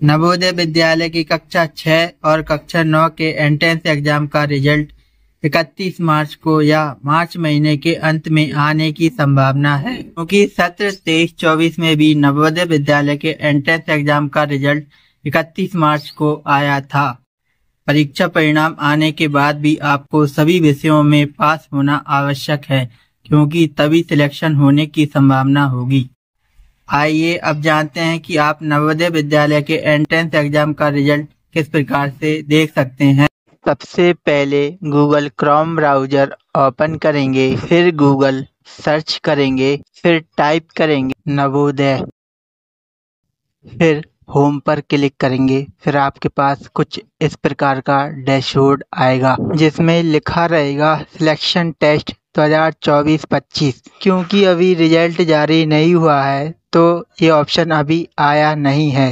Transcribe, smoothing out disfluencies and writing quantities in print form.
नवोदय विद्यालय की कक्षा 6 और कक्षा 9 के एंट्रेंस एग्जाम का रिजल्ट 31 मार्च को या मार्च महीने के अंत में आने की संभावना है, क्योंकि सत्र 23-24 में भी नवोदय विद्यालय के एंट्रेंस एग्जाम का रिजल्ट 31 मार्च को आया था। परीक्षा परिणाम आने के बाद भी आपको सभी विषयों में पास होना आवश्यक है, क्योंकि तभी सिलेक्शन होने की संभावना होगी। आइए अब जानते हैं कि आप नवोदय विद्यालय के एंट्रेंस एग्जाम का रिजल्ट किस प्रकार से देख सकते हैं। सबसे पहले गूगल क्रोम ब्राउजर ओपन करेंगे, फिर गूगल सर्च करेंगे, फिर टाइप करेंगे नवोदय, फिर होम पर क्लिक करेंगे। फिर आपके पास कुछ इस प्रकार का डैशबोर्ड आएगा, जिसमें लिखा रहेगा सिलेक्शन टेस्ट 2024-25। क्योंकि अभी रिजल्ट जारी नहीं हुआ है तो ये ऑप्शन अभी आया नहीं है।